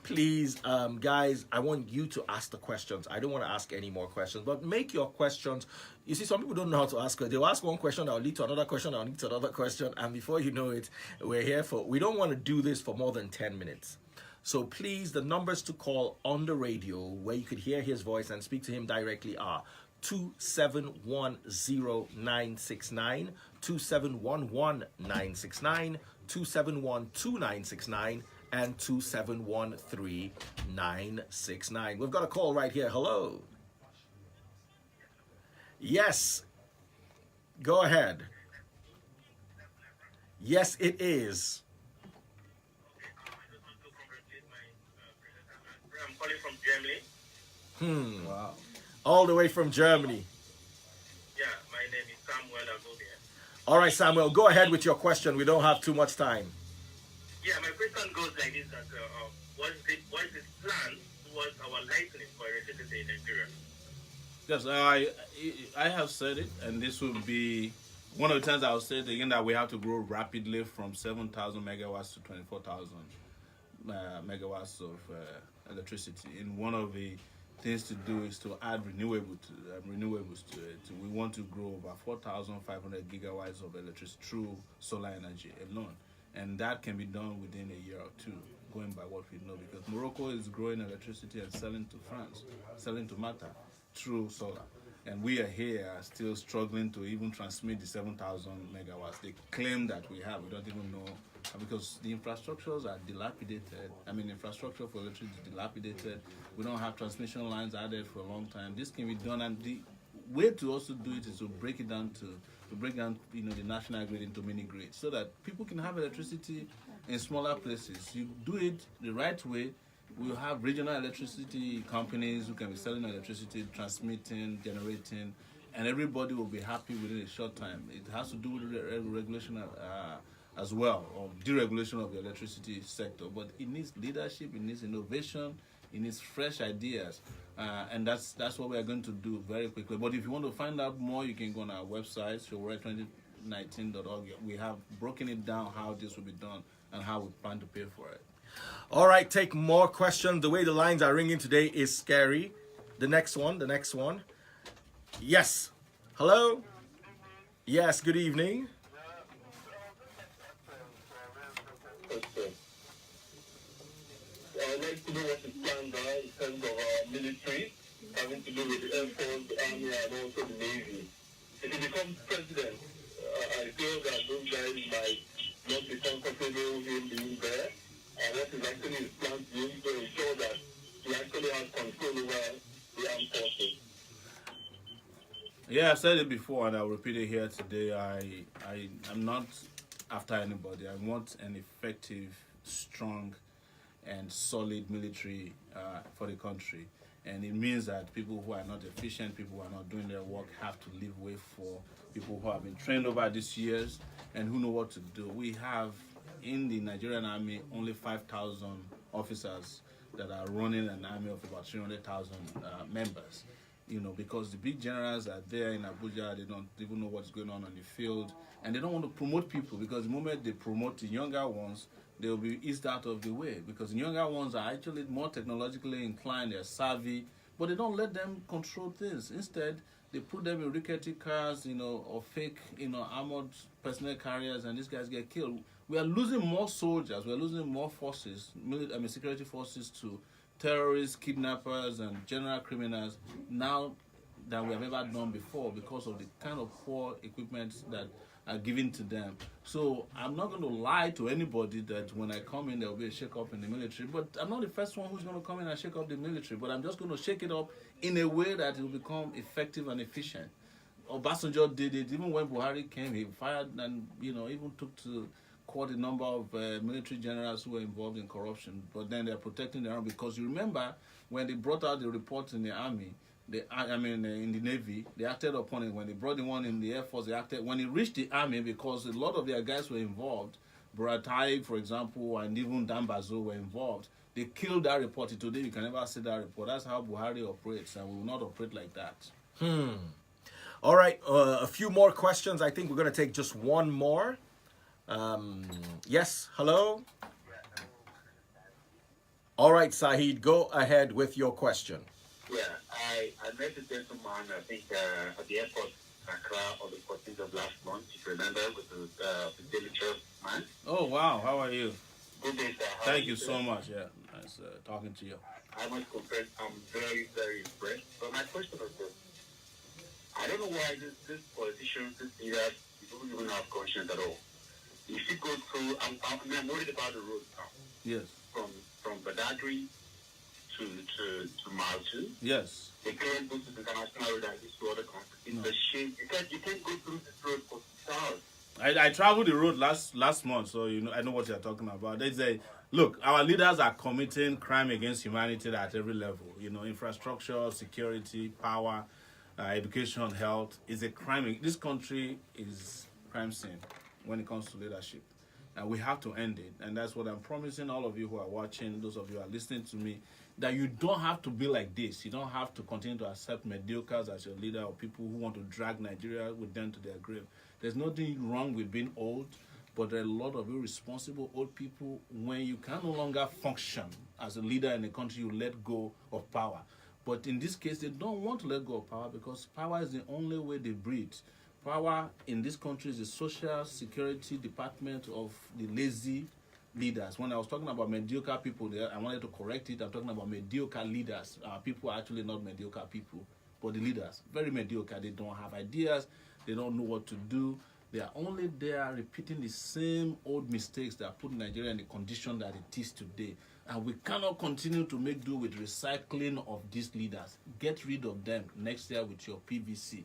please, guys, I want you to ask the questions. I don't want to ask any more questions, but make your questions. You see, some people don't know how to ask. They'll ask one question, that'll lead to another question, that'll lead to another question, and before you know it, we don't want to do this for more than 10 minutes. So please, the numbers to call on the radio where you could hear his voice and speak to him directly are 2710969, 2711969, 2712969, and 2713969. We've got a call right here. Hello. Yes. Go ahead. Yes, it is. I'm calling from Germany. Wow. All the way from Germany. Yeah, my name is Samuel Agodia. All right, Samuel, go ahead with your question. We don't have too much time. Yeah, my question goes like this: that what is the plan towards our lightning for electricity in Nigeria? Yes, I have said it, and this will be one of the times I will say it again, that we have to grow rapidly from 7,000 megawatts to 24,000 megawatts of electricity. And one of the things to do is to add renewables to it. We want to grow about 4,500 gigawatts of electricity through solar energy alone. And that can be done within a year or two, going by what we know, because Morocco is growing electricity and selling to France, selling to Malta through solar. And we are here still struggling to even transmit the 7,000 megawatts. They claim that we have. We don't even know, because the infrastructures are dilapidated. I mean, infrastructure for electricity is dilapidated. We don't have transmission lines added for a long time. This can be done, and the way to also do it is to break it down to break down, the national grid into mini grids, so that people can have electricity in smaller places. You do it the right way. We'll have regional electricity companies who can be selling electricity, transmitting, generating, and everybody will be happy within a short time. It has to do with regulation as well, or deregulation of the electricity sector. But it needs leadership, it needs innovation, it needs fresh ideas, and that's what we are going to do very quickly. But if you want to find out more, you can go on our website, Sowore2019.org. We have broken it down how this will be done and how we plan to pay for it. All right, take more questions. The way the lines are ringing today is scary. The next one. Yes. Hello? Yes, good evening. I'd like to know what is planned in terms of our military, having to do with the Air Force, the Army, and also the Navy. If he becomes president, I feel that those guys might not be comfortable with him being there. And what is actually his plan to ensure that he actually has control over the armed forces. Yeah, I've said it before, and I'll repeat it here today. I'm not after anybody. I want an effective, strong, and solid military for the country. And it means that people who are not efficient, people who are not doing their work, have to leave way for people who have been trained over these years and who know what to do. We have in the Nigerian Army only 5,000 officers that are running an army of about 300,000 members. Because the big generals are there in Abuja, they don't even know what's going on the field, and they don't want to promote people, because the moment they promote the younger ones, they'll be eased out of the way, because the younger ones are actually more technologically inclined, they're savvy, but they don't let them control things. Instead, they put them in rickety cars, or fake, armored personnel carriers, and these guys get killed. We are losing more soldiers, we are losing more forces, security forces to terrorists, kidnappers, and general criminals now than we have ever done before, because of the kind of poor equipment that are given to them. So I'm not going to lie to anybody that when I come in there will be a shake-up in the military, but I'm not the first one who's going to come in and shake up the military, but I'm just going to shake it up in a way that it will become effective and efficient. Obasanjo did it. Even when Buhari came, he fired and even took to court a number of military generals who were involved in corruption, but then they're protecting their own, because you remember when they brought out the reports in the army, in the Navy, they acted upon it. When they brought the one in the Air Force, they acted. When it reached the Army, because a lot of their guys were involved, Buratai, for example, and even Dambazo were involved, they killed that report. Today, you can never see that report. That's how Buhari operates, and we will not operate like that. All right, a few more questions. I think we're going to take just one more. Yes, hello? All right, Saheed, go ahead with your question. Yeah, I met a gentleman, I think, at the airport, Accra, on the 14th of last month, if you remember, with the Daily Trust man. Oh, wow. How are you? Good day, sir. How Thank are you sir? so much. Yeah, nice talking to you. I must confess, I'm very, very impressed. But my question is this. I don't know why this politicians, this leaders, don't even have conscience at all. If you go through, I'm worried about the road now. Yes. From Badagry to Maltu. Yes. They can't go to the international road and this to other countries. It's a shame. You can't go through this road for 6 hours. I traveled the road last month, so I know what you're talking about. There's look, our leaders are committing crime against humanity at every level. Infrastructure, security, power, education, health is a crime. This country is crime scene when it comes to leadership, and we have to end it. And that's what I'm promising all of you who are watching, those of you who are listening to me, that you don't have to be like this. You don't have to continue to accept mediocres as your leader or people who want to drag Nigeria with them to their grave. There's nothing wrong with being old, but there are a lot of irresponsible old people. When you can no longer function as a leader in a country, you let go of power. But in this case, they don't want to let go of power because power is the only way they breathe. Power in this country is the social security department of the lazy leaders. When I was talking about mediocre people there, I wanted to correct it. I'm talking about mediocre leaders. People are actually not mediocre people, but the leaders, very mediocre. They don't have ideas. They don't know what to do. They are only there repeating the same old mistakes that put Nigeria in the condition that it is today. And we cannot continue to make do with recycling of these leaders. Get rid of them next year with your PVC.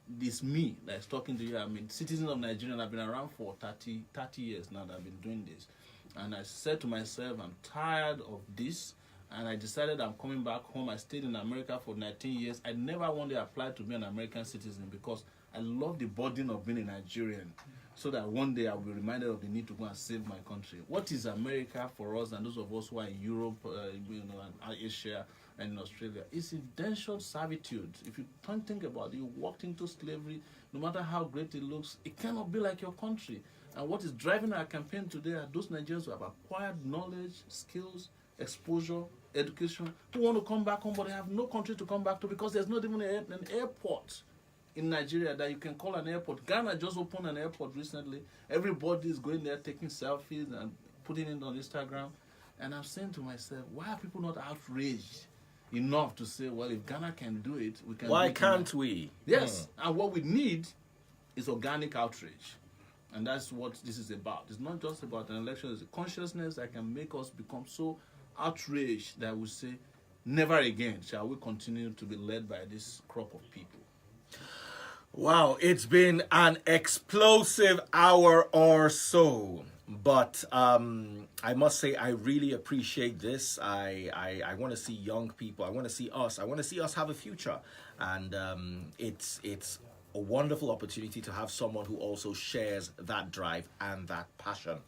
This me that's talking to you. I mean, citizens of Nigeria have been around for 30 years now that I've been doing this. And I said to myself, I'm tired of this. And I decided I'm coming back home. I stayed in America for 19 years. I never one day applied to be an American citizen because I love the burden of being a Nigerian, so that one day I'll be reminded of the need to go and save my country. What is America for us and those of us who are in Europe, and Asia, and in Australia? It's indentured servitude. If you don't think about it, you walked into slavery. No matter how great it looks, it cannot be like your country. And what is driving our campaign today are those Nigerians who have acquired knowledge, skills, exposure, education, who want to come back home, but they have no country to come back to because there's not even an airport in Nigeria that you can call an airport. Ghana just opened an airport recently. Everybody is going there taking selfies and putting it on Instagram. And I'm saying to myself, why are people not outraged enough to say, well, if Ghana can do it, we can do it. Why can't we? Yes. And what we need is organic outrage. And that's what this is about. It's not just about an election. It's a consciousness that can make us become so outraged that we say, never again shall we continue to be led by this crop of people. Wow, it's been an explosive hour or so. But I must say, I really appreciate this. I want to see young people. I want to see us. I want to see us have a future. And it's a wonderful opportunity to have someone who also shares that drive and that passion.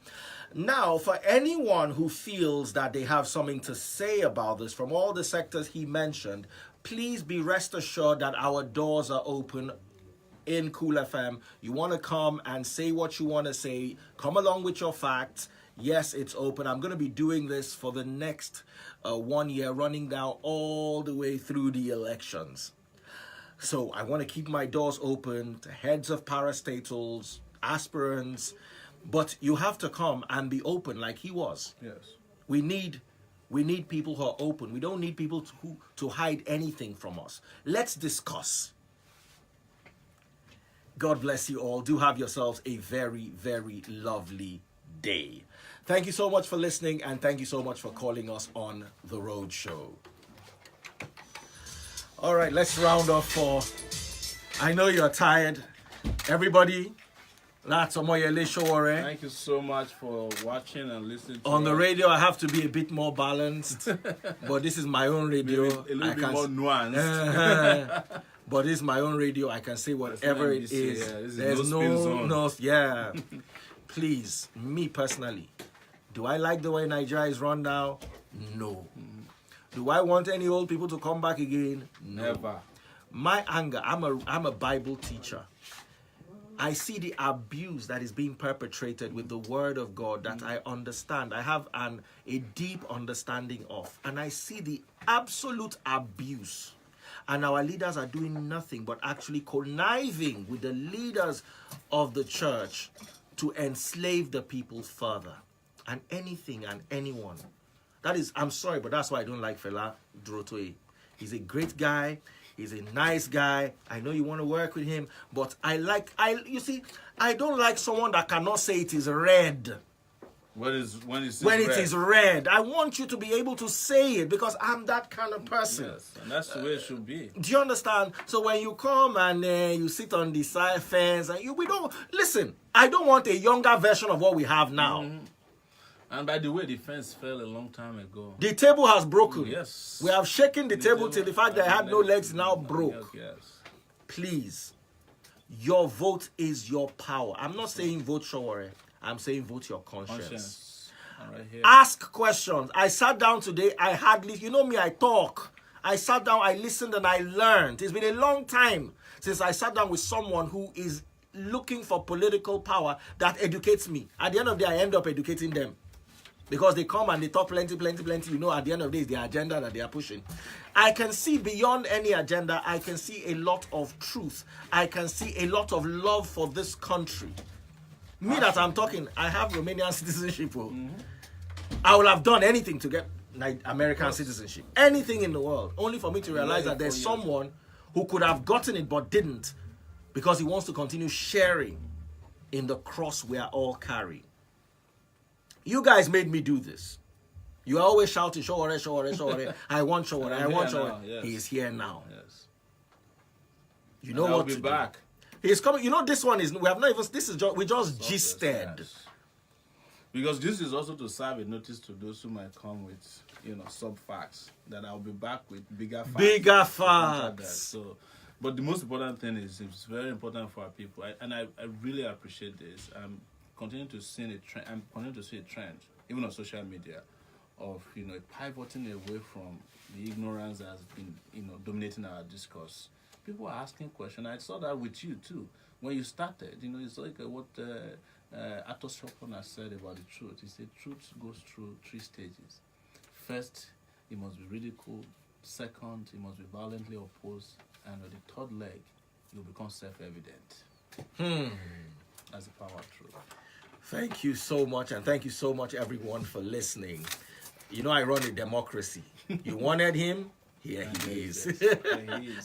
Now, for anyone who feels that they have something to say about this from all the sectors he mentioned, please be rest assured that our doors are open in Cool FM. You want to come and say what you want to say, come along with your facts. Yes, it's open. I'm going to be doing this for the next 1 year, running down all the way through the elections. So I want to keep my doors open to heads of parastatals, aspirants, but you have to come and be open like he was. Yes. We need people who are open. We don't need people to hide anything from us. Let's discuss. God bless you all. Do have yourselves a very, very lovely day. Thank you so much for listening, and thank you so much for calling us on The Road Show. All right, let's round off for... I know you're tired. Everybody, that's Omoyele Sowore. Thank you so much for watching and listening to On the radio, I have to be a bit more balanced, but this is my own radio. Maybe a little bit more nuanced. But this is my own radio. I can say whatever it is. There's no, yeah. Please, me personally, do I like the way Nigeria is run now? No. Do I want any old people to come back again? No. Never. My anger, I'm a Bible teacher. I see the abuse that is being perpetrated with the word of God that I understand. I have a deep understanding of. And I see the absolute abuse. And our leaders are doing nothing but actually conniving with the leaders of the church to enslave the people further. And anything and anyone. That is, I'm sorry, but that's why I don't like Fela Durotoye. He's a great guy. He's a nice guy. I know you want to work with him, but you see, I don't like someone that cannot say it is red. When it is red. I want you to be able to say it because I'm that kind of person. Yes, and that's the way it should be. Do you understand? So when you come and you sit on the side fence and we don't listen. I don't want a younger version of what we have now. Mm-hmm. And by the way, the fence fell a long time ago. The table has broken. Yes. We have shaken the table till the fact that it had no legs now broke. Yes. Please, your vote is your power. I'm not saying vote Sowore. I'm saying vote your conscience. Right here. Ask questions. I sat down today. You know me, I talk. I sat down, I listened, and I learned. It's been a long time since I sat down with someone who is looking for political power that educates me. At the end of the day, I end up educating them. Because they come and they talk plenty. You know, at the end of the day, it's the agenda that they are pushing. I can see beyond any agenda. I can see a lot of truth. I can see a lot of love for this country. Me that I'm talking, I have Romanian citizenship. I will have done anything to get American citizenship. Anything in the world. Only for me to realize that there's someone who could have gotten it but didn't. Because he wants to continue sharing in the cross we are all carrying. You guys made me do this. You are always shouting, Sowore. I want Sowore. I want Sowore. Yes. He is here now. Yes. You know what to do. Back. He is coming. You know this one is. We have not even. This is just. We just gisted. Yes. Because this is also to serve a notice to those who might come with, sub facts. That I'll be back with bigger facts. Bigger facts. So, but the most important thing is it's very important for our people, I really appreciate this. I'm continuing to see a trend. I'm continuing to see a trend, even on social media, of pivoting away from the ignorance that has been dominating our discourse. People are asking questions. I saw that with you too when you started. It's like what Arthur Chopin has said about the truth. He said truth goes through 3 stages. First, it must be ridiculed. Second, it must be violently opposed. And on the third leg, it will become self-evident. That's the power of truth. Thank you so much, and thank you so much, everyone, for listening. I run a democracy. You wanted him, here he is.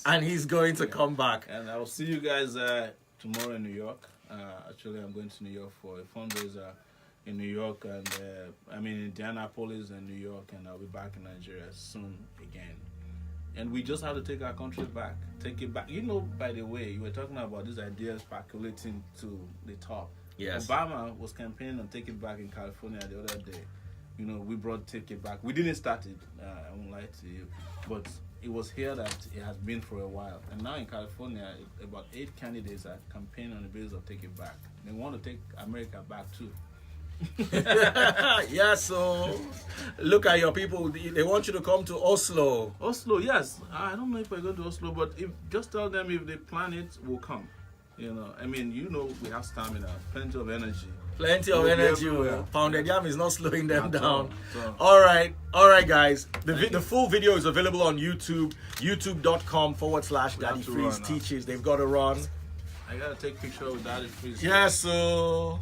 And he's going to come back. And I'll see you guys tomorrow in New York. Actually, I'm going to New York for a fundraiser in New York, and in Indianapolis and New York, and I'll be back in Nigeria soon again. And we just have to take our country back. Take it back. By the way, you were talking about these ideas percolating to the top. Yes. Obama was campaigning on Take It Back in California the other day. We brought Take It Back. We didn't start it, I won't lie to you. But it was here that it has been for a while. And now in California, about 8 candidates are campaigning on the basis of Take It Back. They want to take America back too. Yeah, so look at your people. They want you to come to Oslo. Oslo, yes. I don't know if I go to Oslo, but just tell them if they plan it, we'll come. We have stamina, plenty of energy. Plenty of energy. Pounded Yam is not slowing them down. So. All right, guys. The full video is available on YouTube. YouTube.com/Daddy Freeze Teaches. They've got to run. I gotta take picture with Daddy Freeze. Yes, so.